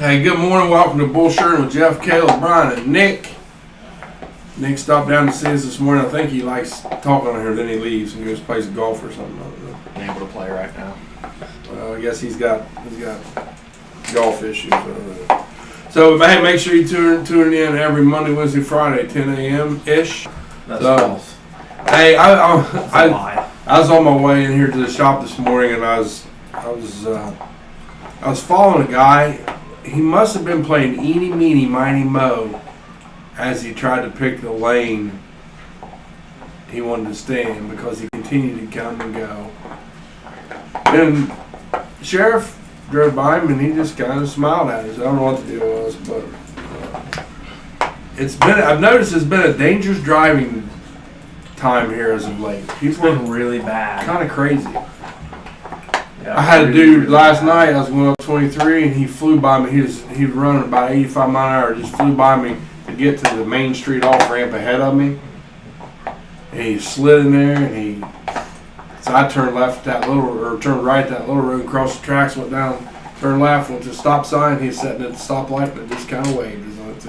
Hey, good morning. Welcome to BullShirt'n with Jeff, Caleb, Brian, and Nick. Nick stopped down to see us this morning. I think he likes talking on here, then he leaves and goes plays golf or something. I don't know. I'm able to play right now. Well, I guess he's got golf issues. So, hey, make sure you tune in every Monday, Wednesday, Friday, 10 a.m. ish. That's false. Hey, I was on my way in here to the shop this morning, and I was following a guy. He must have been playing eeny, meeny, miny, mo as he tried to pick the lane he wanted to stay in because he continued to come and go. And the sheriff drove by him and he just kind of smiled at us. I don't know what the deal was, but I've noticed it's been a dangerous driving time here as of late. People are really bad. Kind of crazy. Yeah, I had a dude last night. I was going up 23, and he flew by me. He was running about 85 miles an hour. Just flew by me to get to the main street off ramp ahead of me. And he slid in there, and so I turned left at turned right at that little road, crossed the tracks, went down, turned left, went to the stop sign. He's sitting at the stoplight, but just kind of waved as I went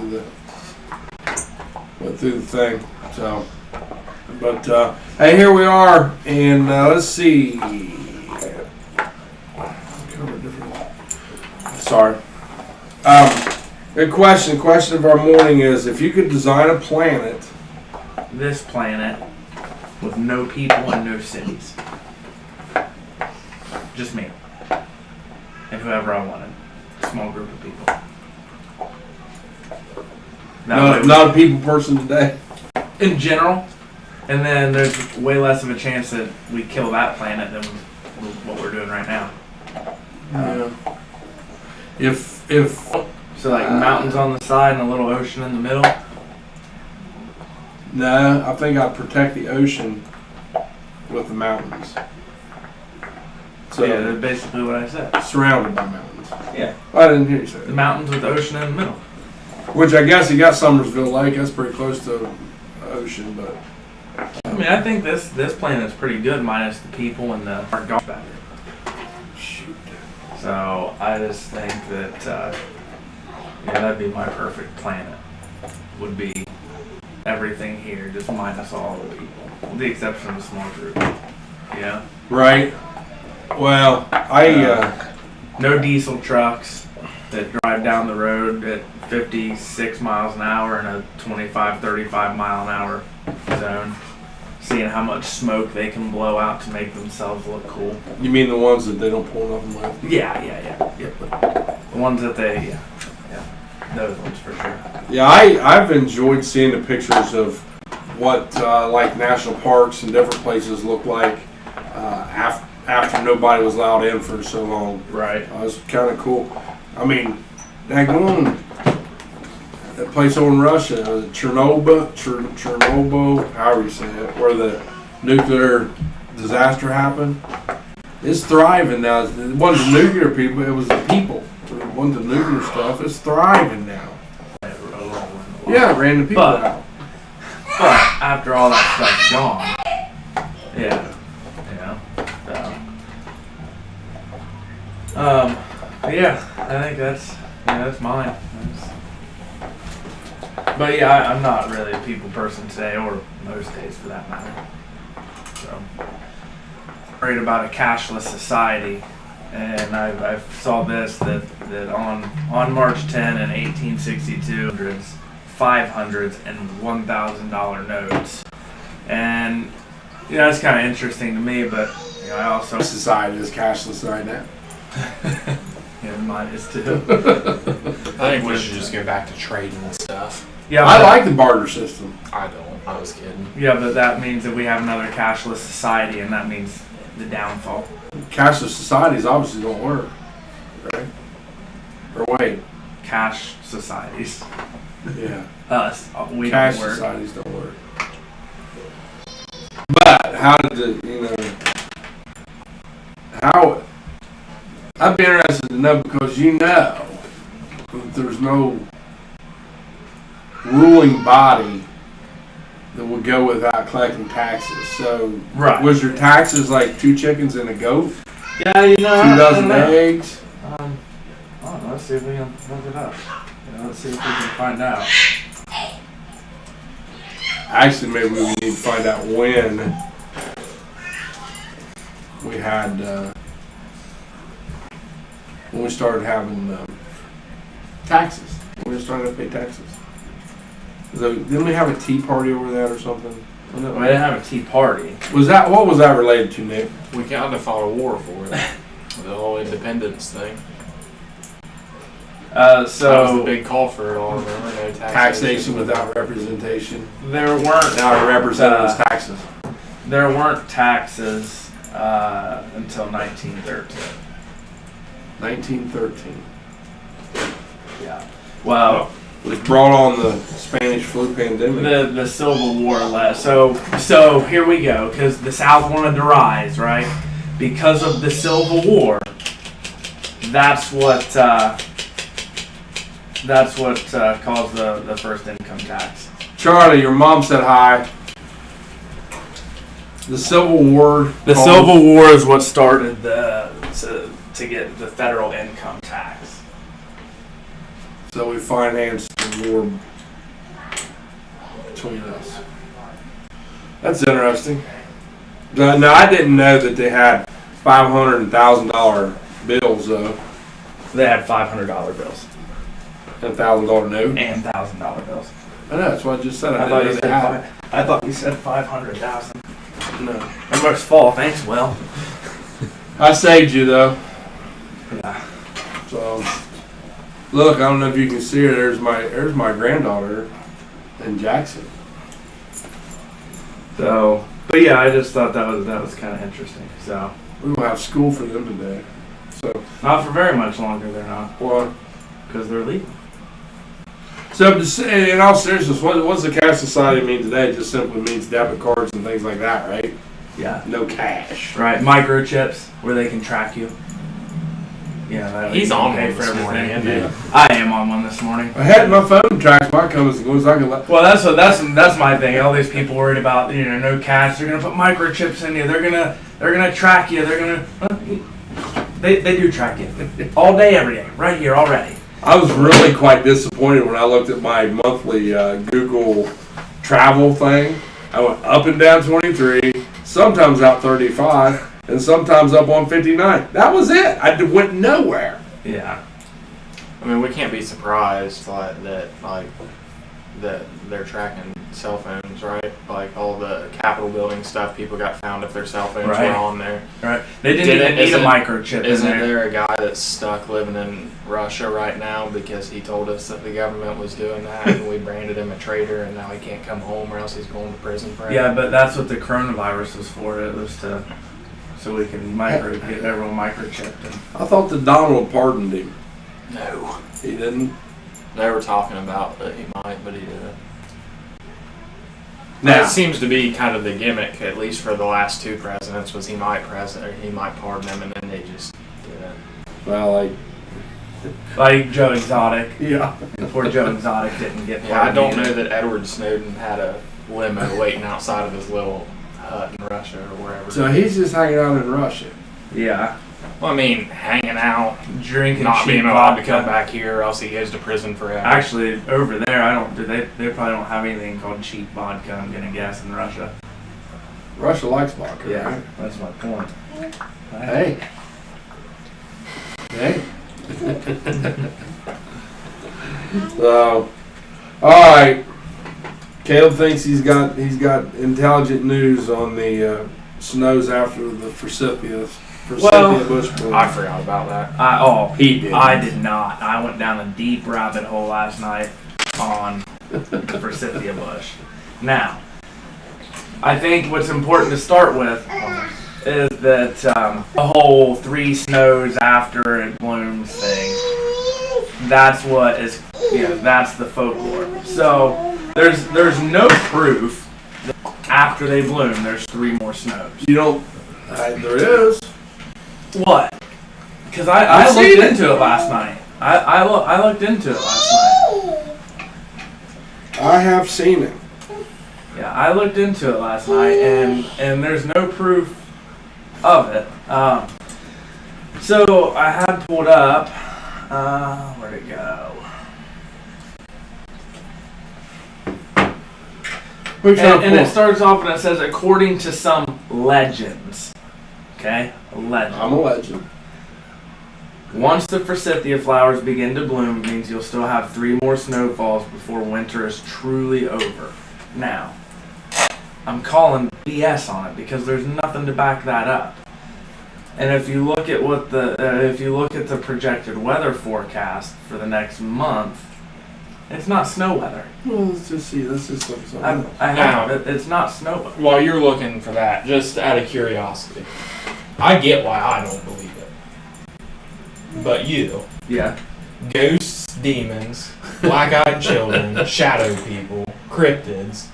through the thing. So, but hey, here we are, and let's see. Sorry. Good question. Question of our morning is: if you could design a planet, this planet with no people and no cities, just me and whoever I wanted, a small group of people. Not a people person today. In general, and then there's way less of a chance that we kill that planet than what we're doing right now. Yeah. If so, like mountains on the side and a little ocean in the middle. No, I think I'd protect the ocean with the mountains. So yeah, that's basically what I said. Surrounded by mountains. Yeah. I didn't hear you say that. The mountains with the ocean in the middle. Which I guess you got Summersville Lake. That's pretty close to the ocean, but. I mean, I think this planet's pretty good, minus the people and the golf battery. Shoot. So I just think that that'd be my perfect planet. Would be everything here, just minus all the people, with the exception of a small group. Yeah. Right. Well, no diesel trucks that drive down the road at 56 miles an hour in a 25, 35 mile an hour zone. Seeing how much smoke they can blow out to make themselves look cool. You mean the ones that they don't pull nothing with? Yeah. The ones that yeah. Those ones for sure. Yeah, I've enjoyed seeing the pictures of what like national parks and different places look like after nobody was allowed in for so long. Right. It was kind of cool. I mean, daggone, that place over in Russia, Chernobyl, however you say it, where the nuclear disaster happened. It's thriving now. It wasn't the nuclear people, it was the people. It wasn't the nuclear stuff. It's thriving now. Yeah, it ran the people out. But after all that stuff's gone, I think that's mine. But yeah, I'm not really a people person today, or most days for that matter. So, worried about a cashless society, and I saw this that on March 10 in 1862, $500s and $1,000 notes, and it's kind of interesting to me. But I also society is cashless right now. Yeah, mine is too. I think we should just go back to trading and stuff. Yeah, I like the barter system. I don't. I was kidding. Yeah, but that means that we have another cashless society, and that means the downfall. Cashless societies obviously don't work, right? Or wait. Cash societies. Yeah. Us. We Cash don't work. societies don't work. But how did how? I'd be interested to know because there's no ruling body that would go without collecting taxes. So, was your taxes like 2 chickens and a goat? Yeah, 2 dozen eggs? I don't know. let's see if we can look it up. Let's see if we can find out. Actually, maybe we need to find out when we had, when we started having taxes. When we started to pay taxes. So, didn't we have a tea party over that or something? We didn't have a tea party. What was that related to, Nick? We kind of fought a war for it. The whole independence thing. That was the big call for it all. Remember, no Taxation without representation. There weren't. Now representatives taxes. There weren't taxes until 1913. 1913. Yeah. Well, it was brought on the Spanish flu pandemic. the Civil War left. So here we go. Because the South wanted to rise, right? Because of the Civil War. That's what caused the first income tax. Charlie, your mom said hi. The Civil War. The Civil War is what started to get the federal income tax. So we financed the war between us. That's interesting. No, I didn't know that they had $500 and $1,000 bills though. They had $500 bills And $1,000 note. and $1,000 bills. I know, that's what I just said. I thought you said 500,000. No. Almost fall. Thanks, Will. I saved you though. Yeah. So look, I don't know if you can see her. There's my granddaughter in Jackson. So, but yeah, I just thought that was kind of interesting. So We will have school for them today. So not for very much longer. They're not, well, because they're leaving. so to say, in all seriousness, what's the cash society mean today? It just simply means debit cards and things like that, right? Yeah. No cash. Right. Microchips where they can track you. Yeah. He's on pay one for this morning, everything. isn't he? I am on one this morning. I had my phone tracks my comings and goes. I can let. Well, that's my thing. All these people worried about no cash. They're gonna put microchips in you. They're gonna track you. They do track you all day, every day, right here already. I was really quite disappointed when I looked at my monthly Google travel thing. I went up and down 23, sometimes out 35, and sometimes up on 59. That was it. I went nowhere. Yeah. I mean, we can't be surprised that they're tracking cell phones, right? Like all the Capitol building stuff, people got found if their cell phones Right. were on there. Right. They didn't even need a microchip. Isn't in there. there a guy that's stuck living in Russia right now because he told us that the government was doing that and we branded him a traitor and now he can't come home or else he's going to prison forever? Yeah, but that's what the coronavirus was for. It was so we can get everyone microchipped. And I thought that Donald pardoned him. No. He didn't. They were talking about that he might, but he didn't. Now, That seems to be kind of the gimmick, at least for the last two presidents, was he might pardon him, and then they just didn't. well, like Joe Exotic. yeah. Poor Joe Exotic didn't get. Yeah, I don't pardoned know either. that Edward Snowden had a limo waiting outside of his little hut in Russia or wherever. So he's just hanging out in Russia. Yeah. Well, I mean, hanging out, Drinking not cheap being allowed to vodka. come back here, or else he goes to prison forever. Actually, over there, they probably don't have anything called cheap vodka, I'm gonna guess, in Russia. Russia likes vodka, right? That's my point. Hey. Hey. So, all right. Caleb thinks he's got intelligent news on the snows after the Forsythia bush bloom. I forgot about that. He did. I did not. I went down a deep rabbit hole last night on the Forsythia bush. Now, I think what's important to start with is that the whole 3 snows after it blooms thing. That's what is, that's the folklore. So there's no proof that after they bloom there's 3 more snows. You don't. There is. What? Because I looked into it last night. I looked into it last night. I have seen it. Yeah, I looked into it last night, and there's no proof of it. So I had pulled up Where'd it go? And it starts off and it says, according to some legends. Okay? A legend. I'm a legend. Once the forsythia flowers begin to bloom, it means you'll still have 3 more snowfalls before winter is truly over. Now, I'm calling BS on it because there's nothing to back that up. And if you look at what the projected weather forecast for the next month, it's not snow weather. Well, let's just see. Let's just look something. It's not snow weather. While you're looking for that, just out of curiosity, I get why I don't believe it. But you, Yeah. ghosts, demons, black-eyed children, shadow people, cryptids,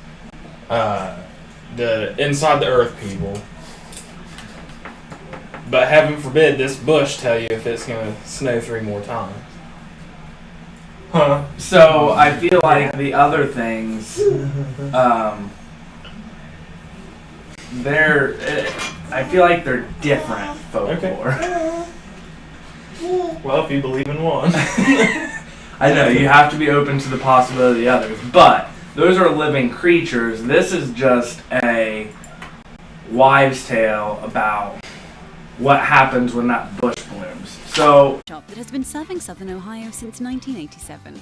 the inside the earth people. But heaven forbid this bush tell you if it's gonna snow 3 more times. Huh? So I feel like the other things, I feel like they're different folklore. Well, if you believe in one. I know, you have to be open to the possibility of the others, but those are living creatures. This is just a wives' tale about what happens when that bush blooms. So, shop that has been serving Southern Ohio since 1987.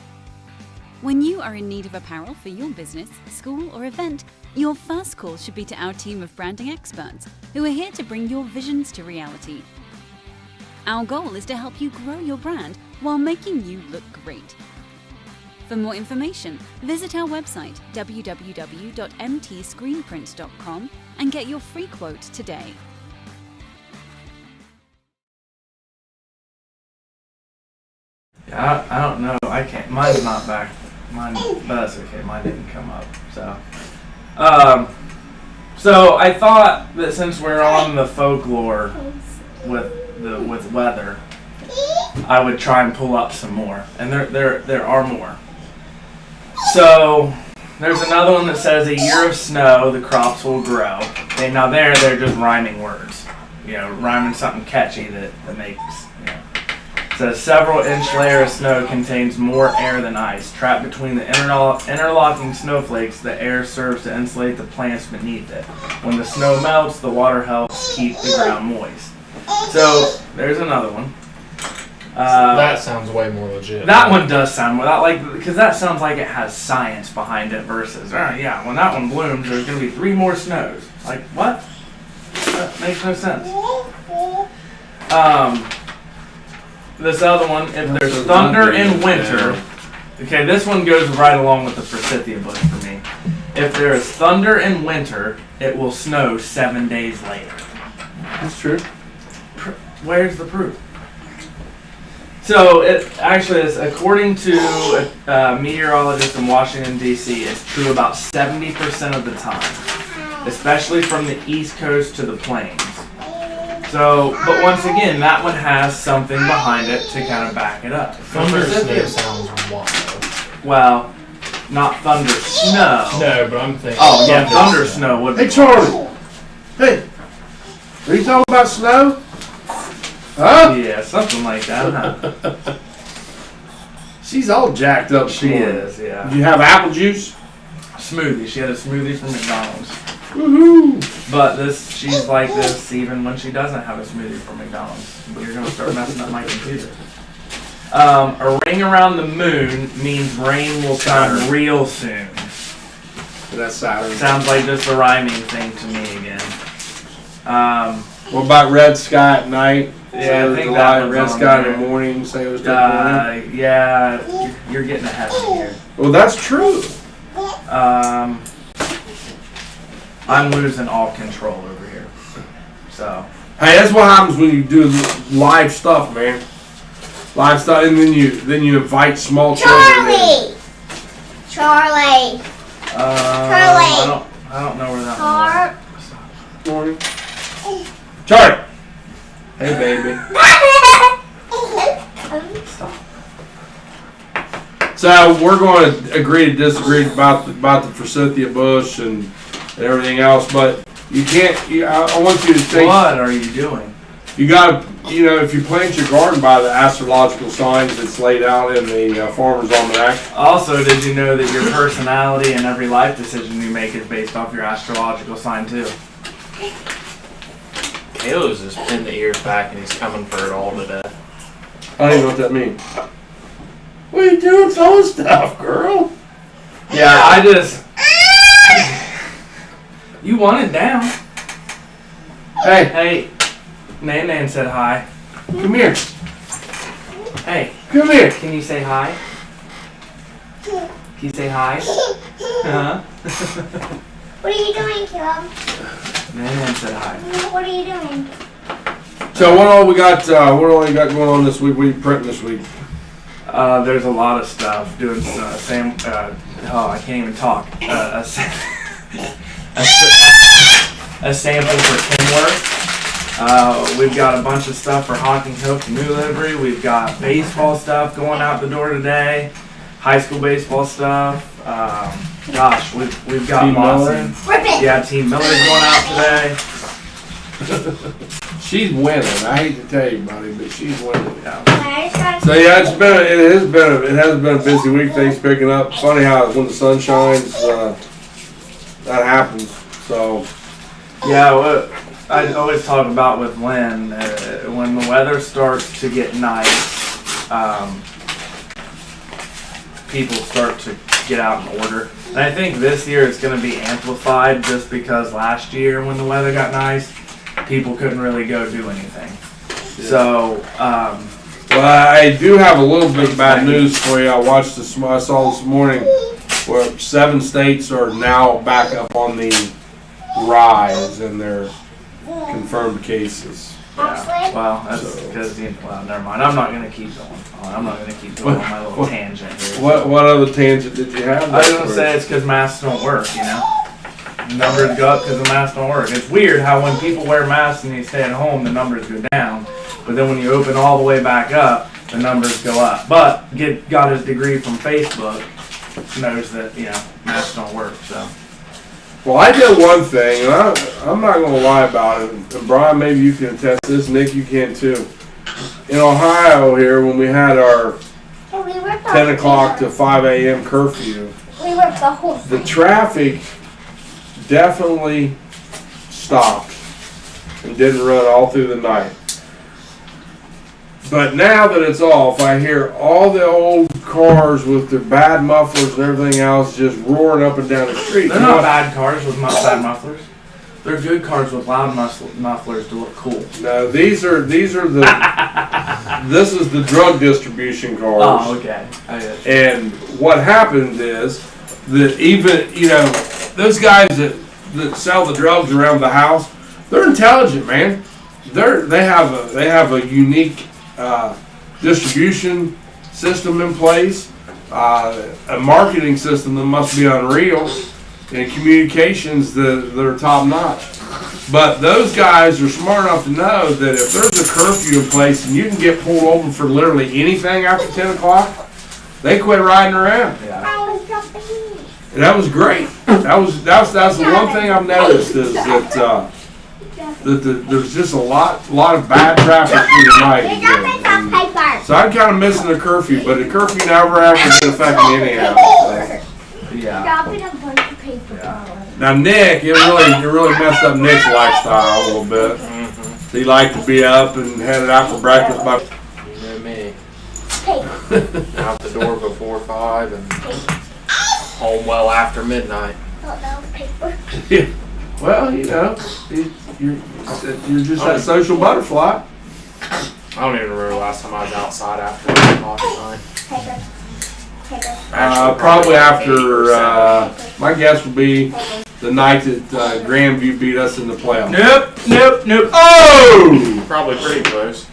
When you are in need of apparel for your business, school, or event, your first call should be to our team of branding experts who are here to bring your visions to reality. Our goal is to help you grow your brand while making you look great. For more information, visit our website www.mtscreenprint.com and get your free quote today. yeah, I don't know. I can't. Mine's not back. Mine, but that's okay. Mine didn't come up. So I thought that since we're on the folklore with weather, I would try and pull up some more, and there are more. So there's another one that says a year of snow, the crops will grow. Okay, now they're just rhyming words, rhyming something catchy that makes. It says several inch layer of snow contains more air than ice. Trapped between the interlocking snowflakes, the air serves to insulate the plants beneath it. When the snow melts, the water helps keep the ground moist. So there's another one. That sounds way more legit. That one does sound more because that sounds like it has science behind it versus yeah, when that one blooms, there's going to be 3 more snows. Like what? That makes no sense. This other one, if there's thunder in winter, okay, this one goes right along with the forsythia bush for me. If there is thunder in winter, it will snow 7 days later. That's true. Where's the proof? So it actually is, according to a meteorologist in Washington D.C., it's true about 70% of the time, especially from the East Coast to the plains. So, but once again, that one has something behind it to kind of back it up. Thunder snow sounds wild. Well, not thunder snow. No, but I'm thinking. Oh yeah, thunder snow would be. Hey, Charlie. Hey, are you talking about snow? Huh? Yeah, something like that, huh? She's all jacked up. She is, yeah. Did you have apple juice? Smoothie. She had a smoothie from McDonald's. Woohoo! But she's like this even when she doesn't have a smoothie from McDonald's. You're gonna start messing up my computer. A ring around the moon means rain will come real soon. That's Saturn. Sounds like just a rhyming thing to me again. What about red sky at night? Yeah, I think that one's red on sky in there. the morning. Say it was good morning. Yeah, you're getting ahead of me here. Well, that's true. I'm losing all control over here. So. Hey, that's what happens when you do live stuff, man. Live stuff, and then you invite small children in. Charlie. I don't know where that one was. Morning. Charlie. Hey, baby. Stop. So we're going to agree to disagree about the forsythia bush and everything else, but you can't. I want you to think. What are you doing? You got to, if you plant your garden by the astrological signs that's laid out in the Farmer's Almanac. Also, did you know that your personality and every life decision you make is based off your astrological sign too? Caleb's just pinned the ears back and he's coming for it all today. I don't even know what that means. What are you doing throwing stuff, girl? Yeah, I just... You want it down. Hey, Hey, Nan said hi. come here. Hey, Come here. can you say hi? Can you say hi? Uh-huh. What are you doing, Caleb? Nan said hi. What are you doing? So what all we got? What all you got going on this week? What are you prepping this week? There's a lot of stuff. Doing I can't even talk. A sample for Kenworth. We've got a bunch of stuff for Hocking Hook New Livery. We've got baseball stuff going out the door today. High school baseball stuff. Gosh, we've got Team lots. Miller? Rip it! Yeah, Team Miller's going out today. She's winning. I hate to tell you, buddy, but she's winning. Yeah. I just got So yeah, it has been a busy week. Things picking up. Funny how when the sun shines, that happens. So Yeah, what I always talk about with Lynn, when the weather starts to get nice, people start to get out and order. And I think this year it's going to be amplified just because last year when the weather got nice, people couldn't really go do anything. So, well, I do have a little bit of bad news for you. I saw this morning where 7 states are now back up on the rise in their confirmed cases. yeah, well, that's because, never mind. I'm not going to keep going on. I'm not going to keep going on my little tangent here. What other tangent did you have? I was going to say it's because masks don't work, The numbers go up because the masks don't work. It's weird how when people wear masks and you stay at home, the numbers go down. But then when you open all the way back up, the numbers go up. But got his degree from Facebook, knows that, masks don't work, so. Well, I did one thing, and I'm not going to lie about it. And Brian, maybe you can attest this. Nick, you can too. In Ohio here, when we had our Hey, we ripped off 10 o'clock the to 5 a.m. curfew, We ripped the whole the thing. traffic definitely stopped and didn't run all through the night. But now that it's off, I hear all the old cars with their bad mufflers and everything else just roaring up and down the street. They're not bad cars with bad mufflers. They're good cars with loud mufflers to look cool. No, these are this is the drug distribution cars. Oh, okay. And what happens is that even, those guys that sell the drugs around the house, they're intelligent, man. They have a unique distribution system in place, a marketing system that must be unreal, and communications that are top notch. But those guys are smart enough to know that if there's a curfew in place and you can get pulled over for literally anything after 10 o'clock, they quit riding around. Yeah. And that was great. That's the one thing I've noticed is that there's just a lot of bad traffic through the night You dropped it on again. paper. So I'm kind of missing the curfew, but the curfew never ever did affect me anyhow. So. Yeah. Dropping a bunch of paper. Now Nick, it really messed up Nick's lifestyle a little bit. He liked to be up and headed out for breakfast by. You know me. Paper. Out the door before 5 and home well after midnight. Oh, that was paper. Yeah. Well, you're just that social butterfly. I don't even remember the last time I was outside after 8 o'clock at night. Paper. Paper. Actually, Probably after. 8 or 7. My guess would be the night that Grandview beat us in the playoffs. Nope. Oh! Probably pretty close.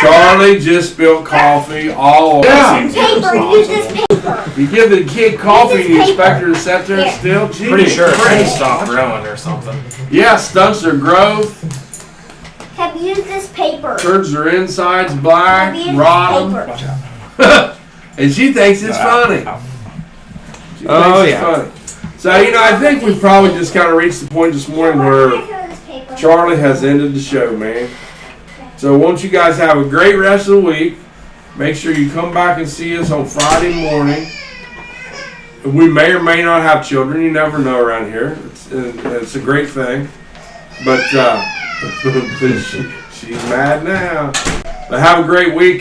Charlie just spilled coffee all over. Yeah. Paper. Use this paper. You give the kid coffee and you expect her to sit there and still? Gee, Pretty sure it's Christ. gonna stop growing or something. Yeah, stunts their growth. Have used this paper. Turns their insides black, Have used rot this them. paper. And she thinks it's funny. She thinks it's funny. So, I think we've probably just kind of reached the point this morning where Charlie has ended the show, man. So, won't you guys have a great rest of the week? Make sure you come back and see us on Friday morning. We may or may not have children. You never know around here. It's a great thing. But she's mad now. But have a great week.